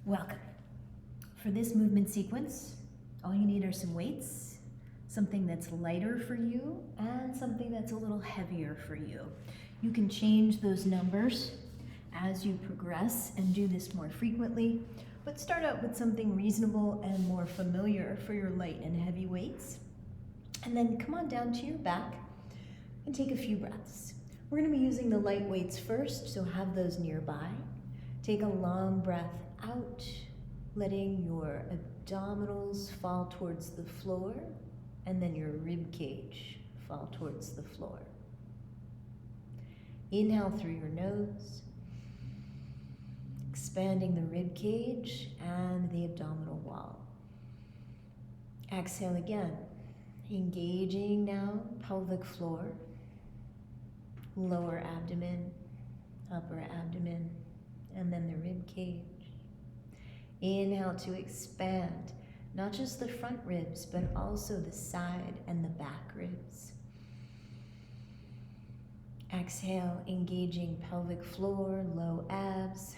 Welcome. For this movement sequence, all you need are some weights, something that's lighter for you, and something that's a little heavier for you. You can change those numbers as you progress and do this more frequently, but start out with something reasonable and more familiar for your light and heavy weights. And then come on down to your back and take a few breaths. We're going to be using the light weights first, so have those nearby. Take a long breath out, letting your abdominals fall towards the floor, and then your rib cage fall towards the floor. Inhale through your nose, expanding the rib cage and the abdominal wall. Exhale again, engaging now pelvic floor, lower abdomen, upper abdomen, and then the rib cage. Inhale to expand, not just the front ribs, but also the side and the back ribs. Exhale, engaging pelvic floor, low abs,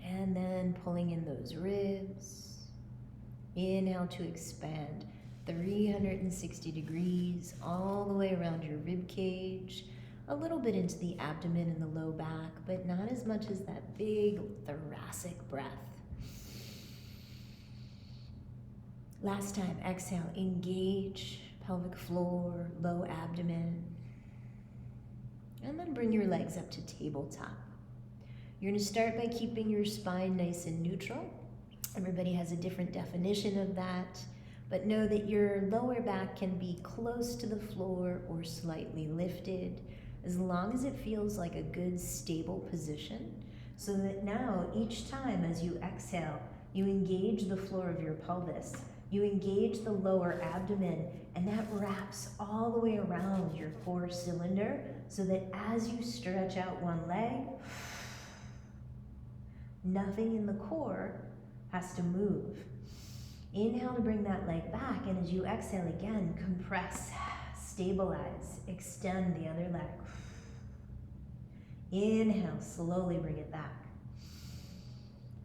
and then pulling in those ribs. Inhale to expand 360 degrees all the way around your rib cage, a little bit into the abdomen and the low back, but not as much as that big thoracic breath. Last time, exhale, engage pelvic floor, low abdomen, and then bring your legs up to tabletop. You're going to start by keeping your spine nice and neutral. Everybody has a different definition of that, but know that your lower back can be close to the floor or slightly lifted, as long as it feels like a good stable position, so that now each time as you exhale, you engage the floor of your pelvis, you engage the lower abdomen, and that wraps all the way around your core cylinder, so that as you stretch out one leg, nothing in the core has to move. Inhale to bring that leg back, and as you exhale again, compress, stabilize, extend the other leg. Inhale, slowly bring it back.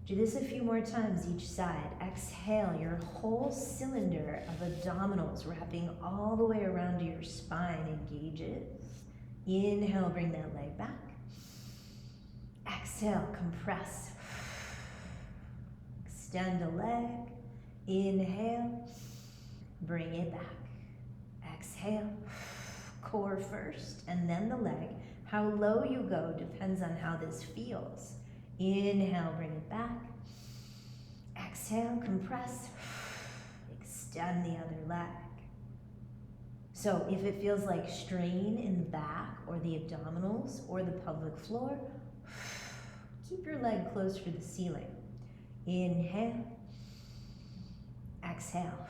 Do this a few more times each side. Exhale, your whole cylinder of abdominals wrapping all the way around your spine engages. Inhale, bring that leg back. Exhale, compress. Extend a leg. Inhale, bring it back. Exhale, core first, and then the leg. How low you go depends on how this feels. Inhale, bring it back. Exhale, compress. Extend the other leg. So if it feels like strain in the back or the abdominals or the pelvic floor, keep your leg close to the ceiling. Inhale. Exhale.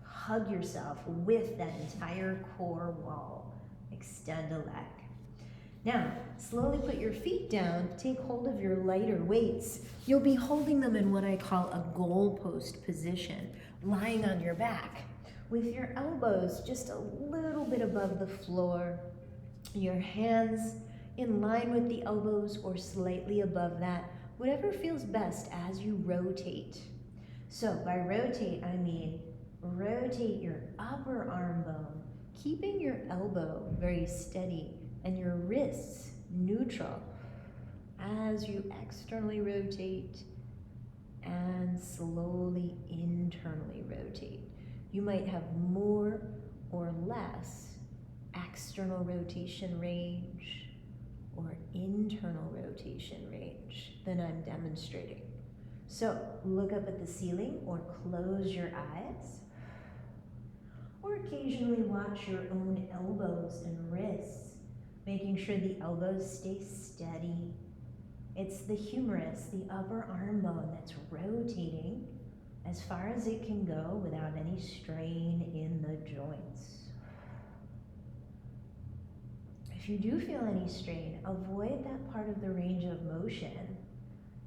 Hug yourself with that entire core wall. Extend a leg. Now, slowly put your feet down, take hold of your lighter weights. You'll be holding them in what I call a goalpost position, lying on your back, with your elbows just a little bit above the floor, your hands in line with the elbows or slightly above that, whatever feels best as you rotate. So by rotate, I mean rotate your upper arm bone, keeping your elbow very steady and your wrists neutral as you externally rotate and slowly internally rotate. You might have more or less external rotation range or internal rotation range than I'm demonstrating. So look up at the ceiling or close your eyes, or occasionally watch your own elbows and wrists, making sure the elbows stay steady. It's the humerus, the upper arm bone, that's rotating as far as it can go without any strain in the joints. If you do feel any strain, avoid that part of the range of motion.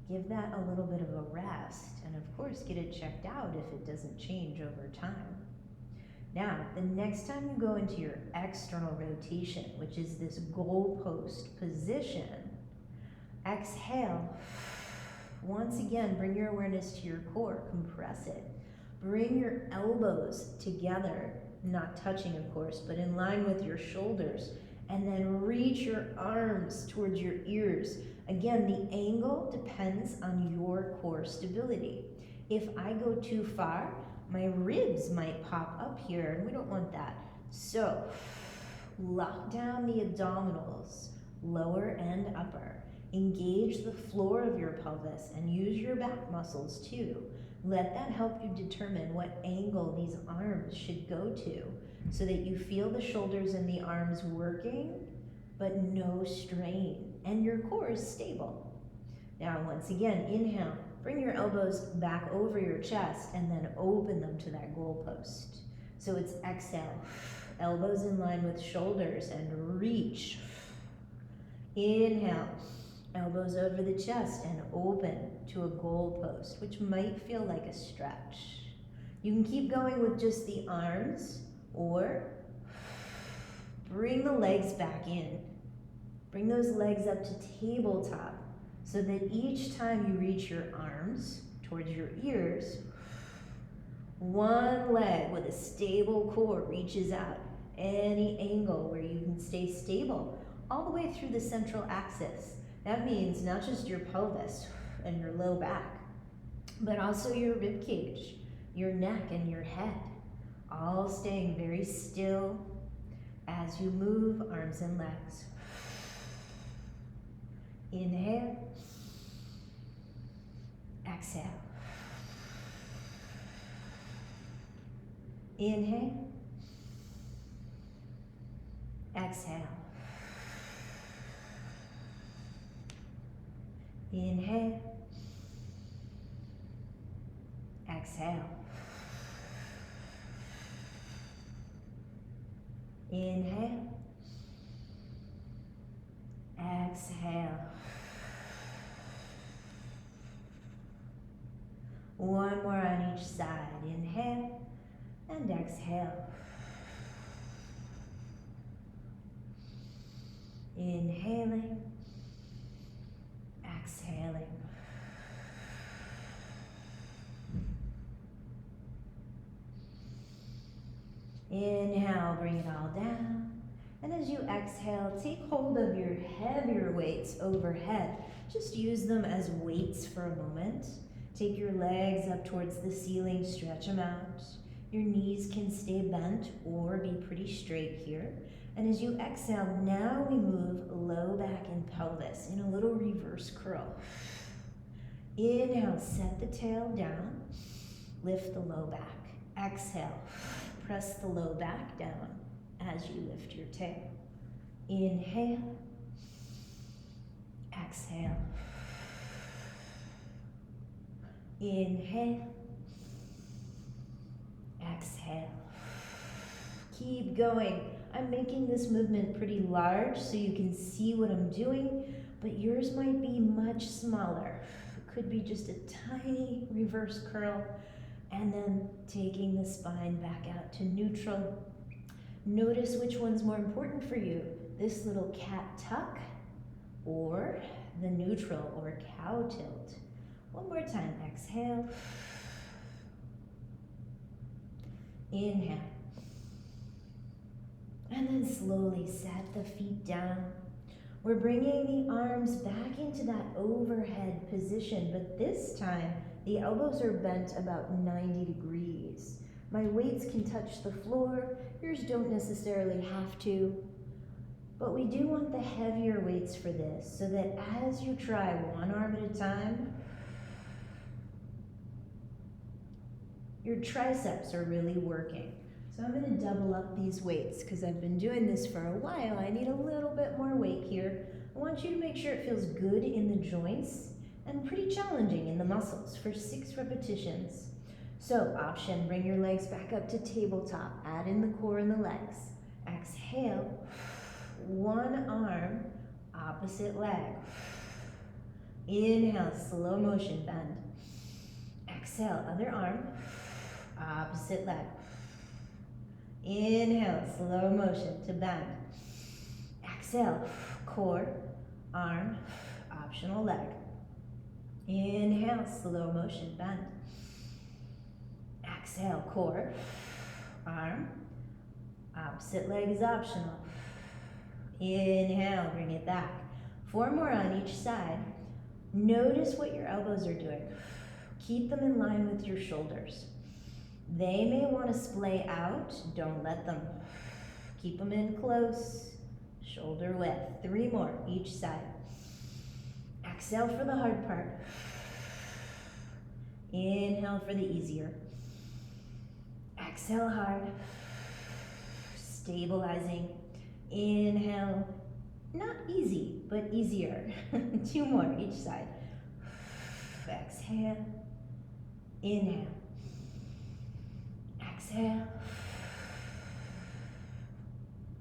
Give that a little bit of a rest, and of course get it checked out if it doesn't change over time. Now, the next time you go into your external rotation, which is this goalpost position, exhale once again, bring your awareness to your core, compress it. Bring your elbows together, not touching of course, but in line with your shoulders, and then reach your arms towards your ears. Again, the angle depends on your core stability. If I go too far, my ribs might pop up here, and we don't want that. So, lock down the abdominals, lower and upper. Engage the floor of your pelvis and use your back muscles too. Let that help you determine what angle these arms should go to so that you feel the shoulders and the arms working, but no strain, and your core is stable. Now, once again, inhale, bring your elbows back over your chest and then open them to that goalpost. So it's exhale, elbows in line with shoulders and reach. Inhale, elbows over the chest and open to a goalpost, which might feel like a stretch. You can keep going with just the arms, or bring the legs back in. Bring those legs up to tabletop so that each time you reach your arms towards your ears, one leg with a stable core reaches out any angle where you can stay stable all the way through the central axis. That means not just your pelvis and your low back, but also your rib cage, your neck and your head, all staying very still as you move arms and legs. Inhale, exhale. Inhale, exhale. Inhale, exhale. Inhale, exhale. One more on each side. Inhale and exhale. Inhaling, exhaling. Inhale, bring it all down. And as you exhale, take hold of your heavier weights overhead. Just use them as weights for a moment. Take your legs up towards the ceiling, stretch them out. Your knees can stay bent or be pretty straight here. And as you exhale, now we move low back and pelvis in a little reverse curl. Inhale, set the tail down, lift the low back. Exhale, press the low back down as you lift your tail. Inhale, exhale. Inhale, exhale. Keep going. I'm making this movement pretty large so you can see what I'm doing, but yours might be much smaller. It could be just a tiny reverse curl, and then taking the spine back out to neutral. Notice which one's more important for you, this little cat tuck or the neutral or cow tilt. One more time, exhale. Inhale. And then slowly set the feet down. We're bringing the arms back into that overhead position, but this time the elbows are bent about 90 degrees. My weights can touch the floor. Yours don't necessarily have to. But we do want the heavier weights for this so that as you try one arm at a time, your triceps are really working. So I'm going to double up these weights because I've been doing this for a while. I need a little bit more weight here. I want you to make sure it feels good in the joints and pretty challenging in the muscles for 6 repetitions. So option, bring your legs back up to tabletop. Add in the core and the legs. Exhale, one arm, opposite leg. Inhale, slow motion bend. Exhale, other arm, opposite leg. Inhale, slow motion to bend. Exhale, core, arm, optional leg. Inhale. Inhale, slow motion, bend. Exhale, core, arm. Opposite leg is optional. Inhale, bring it back. 4 more on each side. Notice what your elbows are doing. Keep them in line with your shoulders. They may want to splay out. Don't let them. Keep them in close. Shoulder width. 3 more each side. Exhale for the hard part. Inhale for the easier. Exhale hard. Stabilizing. Inhale. Not easy, but easier. 2 more each side. Exhale. Inhale. Exhale.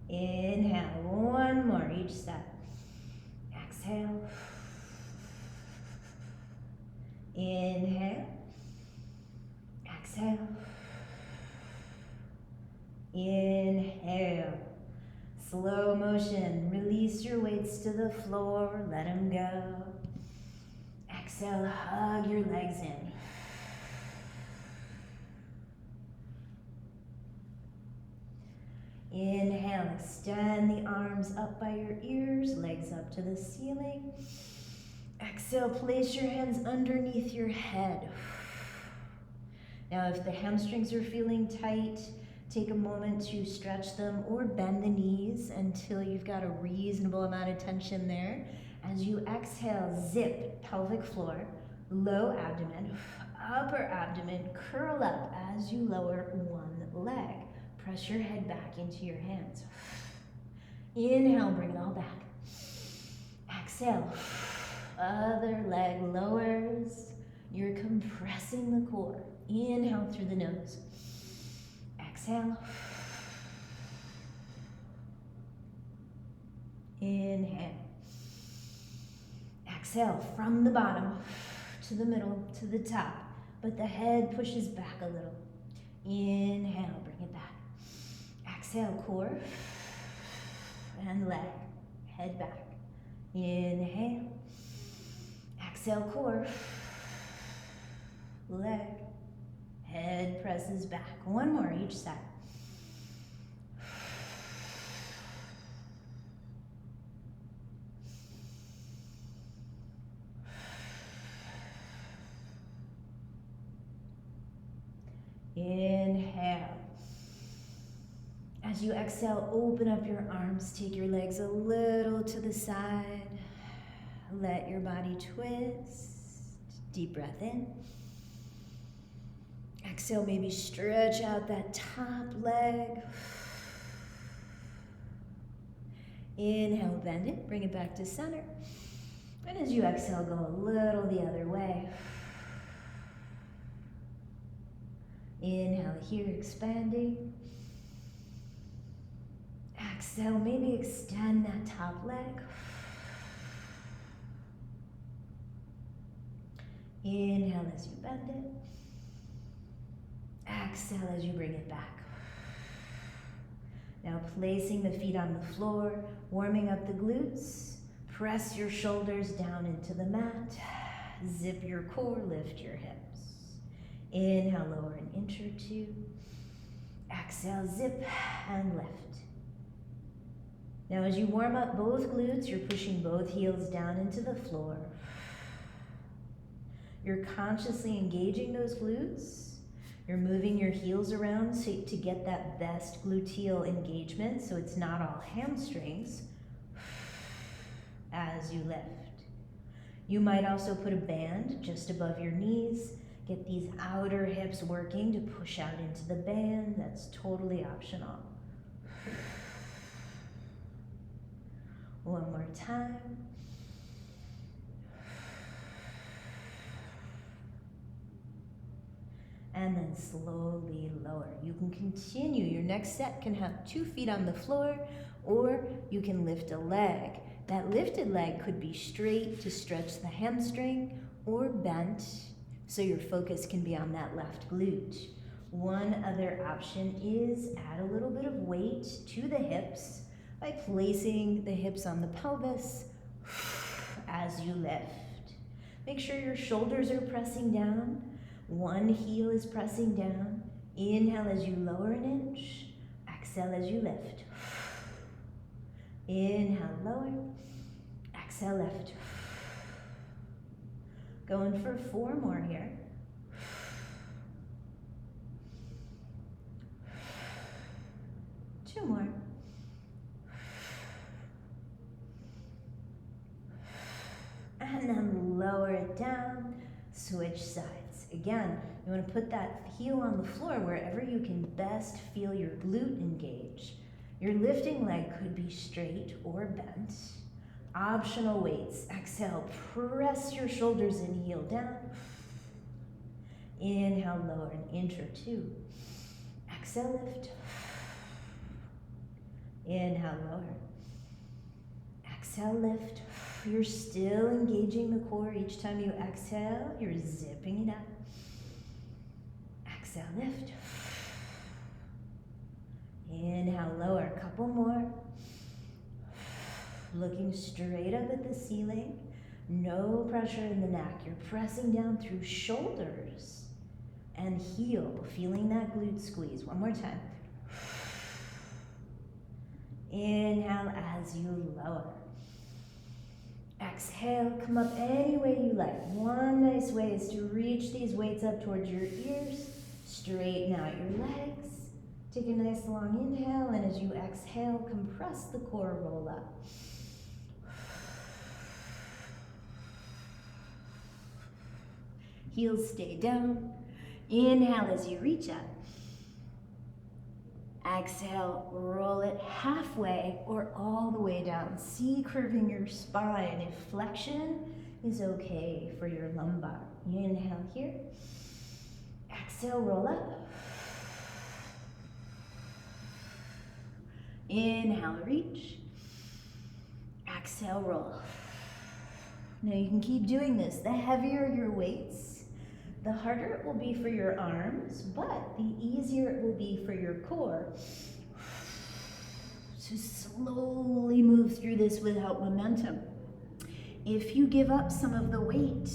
Inhale. 1 more each side. Exhale. Inhale. Exhale. Inhale. Slow motion. Release your weights to the floor. Let them go. Exhale. Hug your legs in. Inhale. Extend the arms up by your ears. Legs up to the ceiling. Exhale. Place your hands underneath your head. Now, if the hamstrings are feeling tight, take a moment to stretch them or bend the knees until you've got a reasonable amount of tension there. As you exhale, zip pelvic floor, low abdomen, upper abdomen, curl up as you lower one leg. Press your head back into your hands. Inhale, bring it all back. Exhale, other leg lowers. You're compressing the core. Inhale through the nose. Exhale. Inhale. Exhale from the bottom to the middle to the top, but the head pushes back a little. Inhale, bring it back. Exhale, core and leg, head back. Inhale. Exhale, core, leg, head presses back. 1 more each side. Inhale. As you exhale, open up your arms. Take your legs a little to the side. Let your body twist. Deep breath in. Exhale, maybe stretch out that top leg. Inhale, bend it, bring it back to center. And as you exhale, go a little the other way. Inhale here, expanding. Exhale, maybe extend that top leg. Inhale as you bend it. Exhale as you bring it back. Now placing the feet on the floor, warming up the glutes. Press your shoulders down into the mat. Zip your core, lift your hips. Inhale, lower an inch or 2. Exhale, zip and lift. Now as you warm up both glutes, you're pushing both heels down into the floor. You're consciously engaging those glutes. You're moving your heels around to get that best gluteal engagement so it's not all hamstrings as you lift. You might also put a band just above your knees. Get these outer hips working to push out into the band. That's totally optional. 1 more time. And then slowly lower. You can continue. Your next set can have 2 feet on the floor, or you can lift a leg. That lifted leg could be straight to stretch the hamstring, or bent, so your focus can be on that left glute. One other option is add a little bit of weight to the hips by placing the hips on the pelvis as you lift. Make sure your shoulders are pressing down. One heel is pressing down. Inhale as you lower an inch. Exhale as you lift. Inhale, lower. Exhale, lift. Going for 4 more here. Two more. And then lower it down, switch sides. Again, you want to put that heel on the floor wherever you can best feel your glute engage. Your lifting leg could be straight or bent. Optional weights. Exhale, press your shoulders in, heel down. Inhale, lower an inch or 2. Exhale, lift. Inhale, lower. Exhale, lift. You're still engaging the core. Each time you exhale, you're zipping it up. Exhale, lift. Inhale, lower. A couple more. Looking straight up at the ceiling. No pressure in the neck. You're pressing down through shoulders and heel, feeling that glute squeeze. One more time. Inhale as you lower. Exhale, come up any way you like. One nice way is to reach these weights up towards your ears. Straighten out your legs. Take a nice long inhale, and as you exhale, compress the core, roll up. Heels stay down. Inhale as you reach up. Exhale, roll it halfway or all the way down. See curving your spine. If flexion is okay for your lumbar. Inhale here. Exhale, roll up. Inhale, reach. Exhale, roll. Now you can keep doing this. The heavier your weights, the harder it will be for your arms, but the easier it will be for your core. So slowly move through this without momentum. If you give up some of the weight,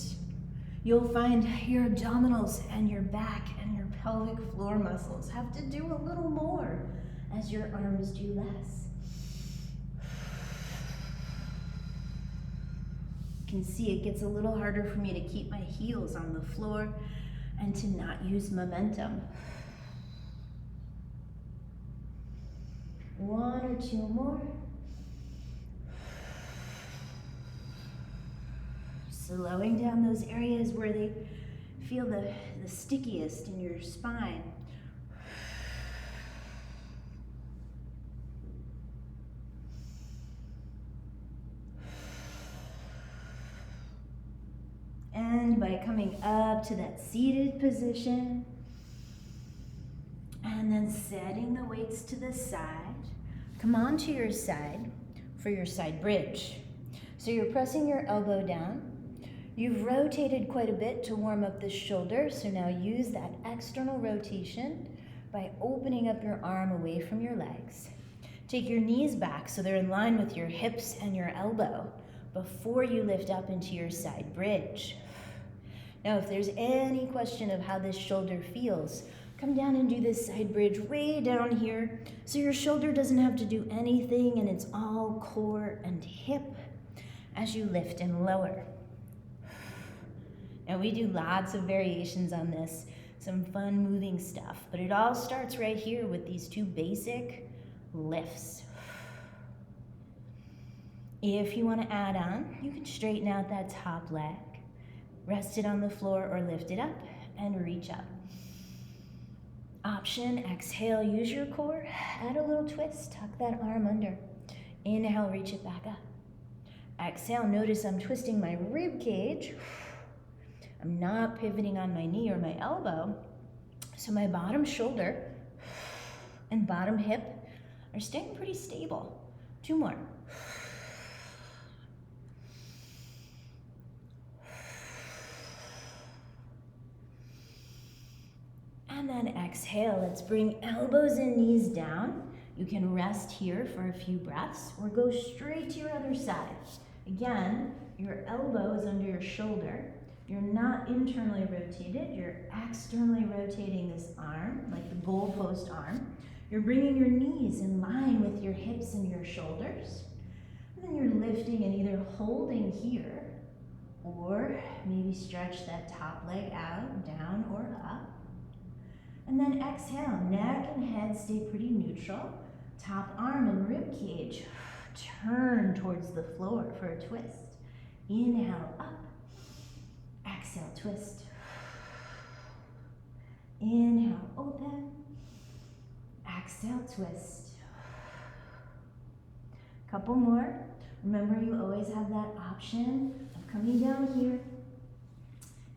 you'll find your abdominals and your back and your pelvic floor muscles have to do a little more as your arms do less. You can see it gets a little harder for me to keep my heels on the floor and to not use momentum. 1 or 2 more. Slowing down those areas where they feel the stickiest in your spine. And by coming up to that seated position, and then setting the weights to the side, come onto your side for your side bridge. So you're pressing your elbow down. You've rotated quite a bit to warm up the shoulder, so now use that external rotation by opening up your arm away from your legs. Take your knees back so they're in line with your hips and your elbow before you lift up into your side bridge. Now, if there's any question of how this shoulder feels, come down and do this side bridge way down here so your shoulder doesn't have to do anything and it's all core and hip as you lift and lower. Now, we do lots of variations on this, some fun moving stuff, but it all starts right here with these 2 basic lifts. If you want to add on, you can straighten out that top leg, rest it on the floor or lift it up and reach up. Option, exhale, use your core, add a little twist, tuck that arm under. Inhale, reach it back up. Exhale, notice I'm twisting my rib cage. I'm not pivoting on my knee or my elbow, so my bottom shoulder and bottom hip are staying pretty stable. 2 more. And then exhale, let's bring elbows and knees down. You can rest here for a few breaths or go straight to your other side. Again, your elbow is under your shoulder. You're not internally rotated, you're externally rotating this arm, like the goalpost arm. You're bringing your knees in line with your hips and your shoulders. And then you're lifting and either holding here, or maybe stretch that top leg out, down or up. And then exhale, neck and head stay pretty neutral. Top arm and rib cage turn towards the floor for a twist. Inhale, up. Exhale, twist. Inhale, open. Exhale, twist. Couple more. Remember, you always have that option of coming down here,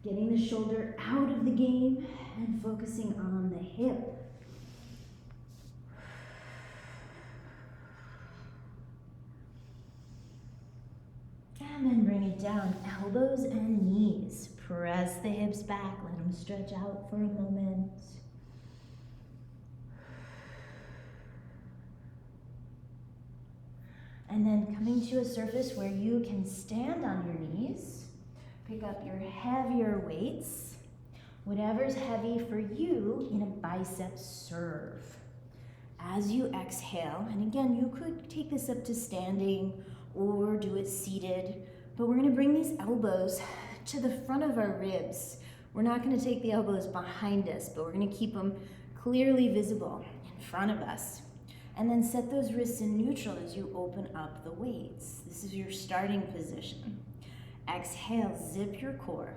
getting the shoulder out of the game, and focusing on the hip. And then bring it down, elbows and knees. Press the hips back, let them stretch out for a moment. And then coming to a surface where you can stand on your knees, pick up your heavier weights, whatever's heavy for you in a bicep serve. As you exhale, and again, you could take this up to standing or do it seated, but we're gonna bring these elbows to the front of our ribs. We're not gonna take the elbows behind us, but we're gonna keep them clearly visible in front of us. And then set those wrists in neutral as you open up the weights. This is your starting position. Exhale, zip your core,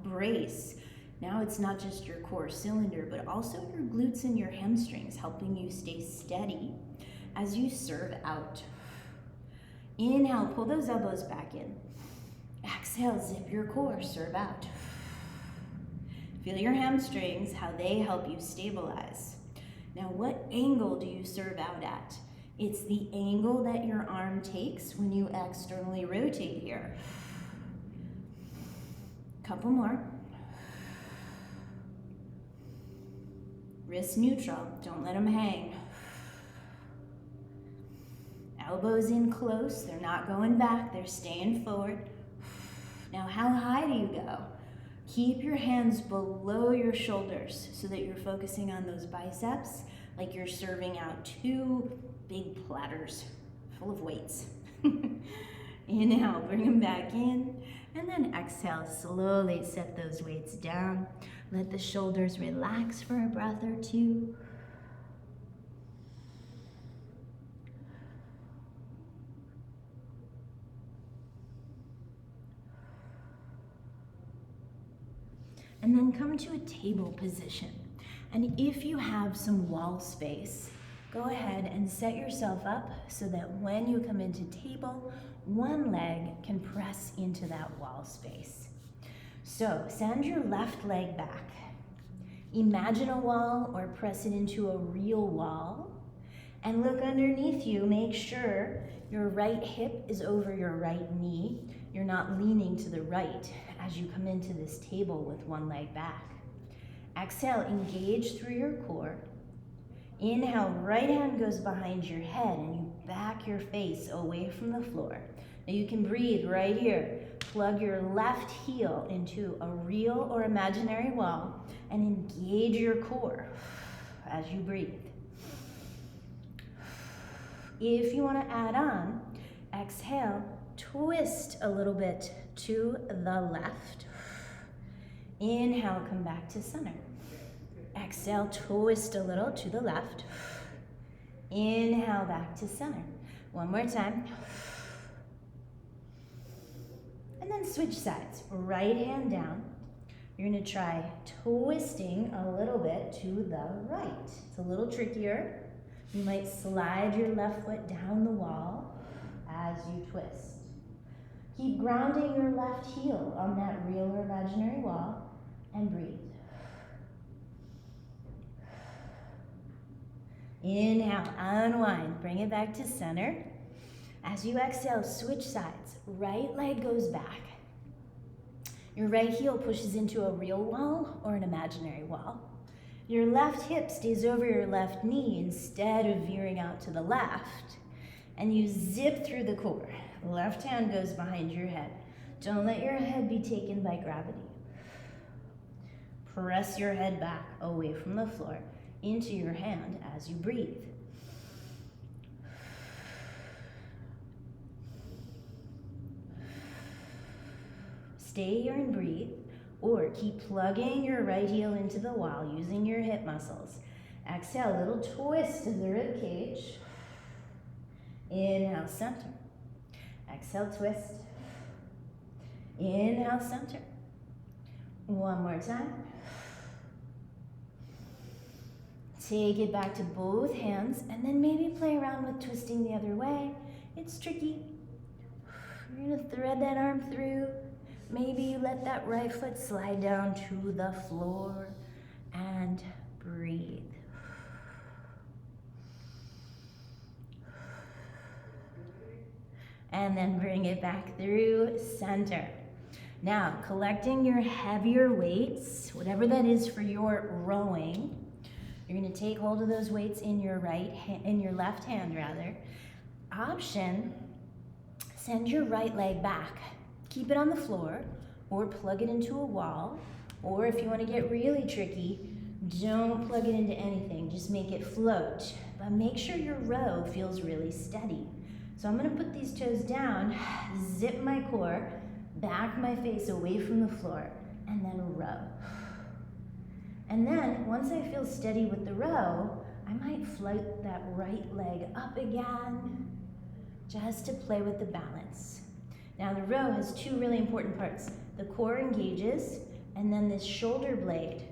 brace. Now it's not just your core cylinder, but also your glutes and your hamstrings, helping you stay steady as you serve out. Inhale, pull those elbows back in. Exhale, zip your core, serve out. Feel your hamstrings, how they help you stabilize. Now, what angle do you serve out at? It's the angle that your arm takes when you externally rotate here. Couple more. Wrists neutral, don't let them hang. Elbows in close, they're not going back, they're staying forward. Now, how high do you go? Keep your hands below your shoulders so that you're focusing on those biceps like you're serving out 2 big platters full of weights. Inhale, bring them back in, and then exhale, slowly set those weights down. Let the shoulders relax for a breath or 2. And then come to a table position. And if you have some wall space, go ahead and set yourself up so that when you come into table, one leg can press into that wall space. So send your left leg back. Imagine a wall or press it into a real wall. And look underneath you, make sure your right hip is over your right knee. You're not leaning to the right as you come into this table with one leg back. Exhale, engage through your core. Inhale, right hand goes behind your head and you back your face away from the floor. Now you can breathe right here. Plug your left heel into a real or imaginary wall and engage your core as you breathe. If you want to add on, exhale, twist a little bit to the left. Inhale, come back to center. Exhale, twist a little to the left. Inhale, back to center. One more time. And then switch sides. Right hand down. You're going to try twisting a little bit to the right. It's a little trickier. You might slide your left foot down the wall as you twist. Keep grounding your left heel on that real or imaginary wall and breathe. Inhale, unwind, bring it back to center. As you exhale, switch sides. Right leg goes back. Your right heel pushes into a real wall or an imaginary wall. Your left hip stays over your left knee instead of veering out to the left. And you zip through the core. Left hand goes behind your head. Don't let your head be taken by gravity. Press your head back away from the floor into your hand as you breathe. Stay here and breathe, or keep plugging your right heel into the wall using your hip muscles. Exhale, little twist of the rib cage. Inhale, center. Exhale, twist. Inhale, center. One more time. Take it back to both hands, and then maybe play around with twisting the other way. It's tricky. You're gonna thread that arm through. Maybe you let that right foot slide down to the floor and breathe. And then bring it back through center. Now, collecting your heavier weights, whatever that is for your rowing, you're gonna take hold of those weights in your left hand rather. Option, send your right leg back. Keep it on the floor or plug it into a wall. Or if you wanna get really tricky, don't plug it into anything, just make it float. But make sure your row feels really steady. So I'm gonna put these toes down, zip my core, back my face away from the floor, and then row. And then, once I feel steady with the row, I might float that right leg up again, just to play with the balance. Now the row has two really important parts. The core engages, and then this shoulder blade,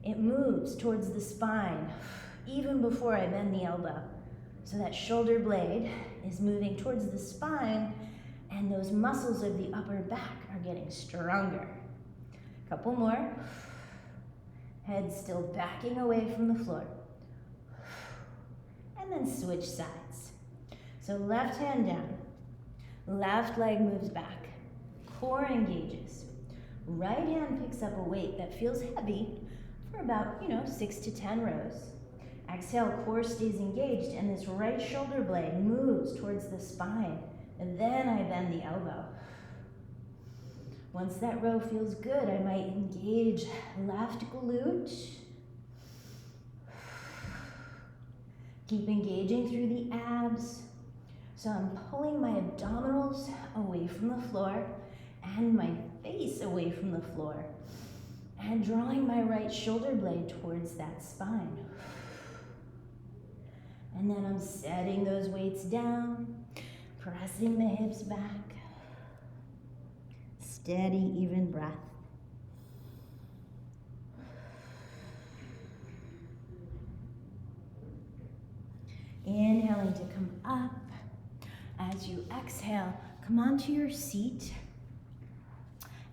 it moves towards the spine, even before I bend the elbow. So that shoulder blade is moving towards the spine, and those muscles of the upper back are getting stronger. Couple more. Head still backing away from the floor. And then switch sides. So left hand down, left leg moves back, core engages. Right hand picks up a weight that feels heavy for about, 6 to 10 rows. Exhale, core stays engaged, and this right shoulder blade moves towards the spine, and then I bend the elbow. Once that row feels good, I might engage left glute. Keep engaging through the abs. So I'm pulling my abdominals away from the floor and my face away from the floor, and drawing my right shoulder blade towards that spine. And then I'm setting those weights down, pressing the hips back. Steady, even breath. Inhaling to come up. As you exhale, come onto your seat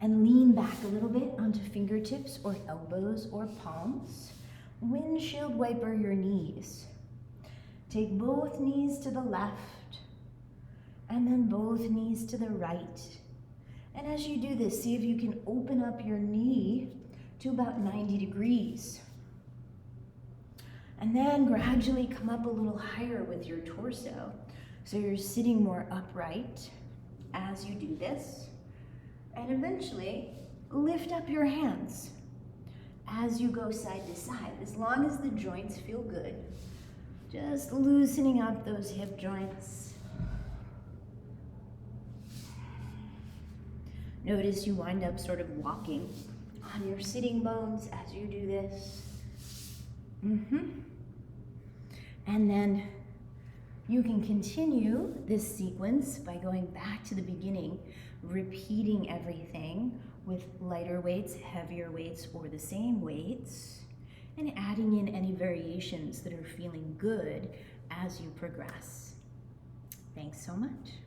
and lean back a little bit onto fingertips or elbows or palms. Windshield wiper your knees. Take both knees to the left and then both knees to the right. And as you do this, see if you can open up your knee to about 90 degrees. And then gradually come up a little higher with your torso. So you're sitting more upright as you do this. And eventually, lift up your hands as you go side to side, as long as the joints feel good. Just loosening up those hip joints. Notice you wind up sort of walking on your sitting bones as you do this. And then you can continue this sequence by going back to the beginning, repeating everything with lighter weights, heavier weights, or the same weights, and adding in any variations that are feeling good as you progress. Thanks so much.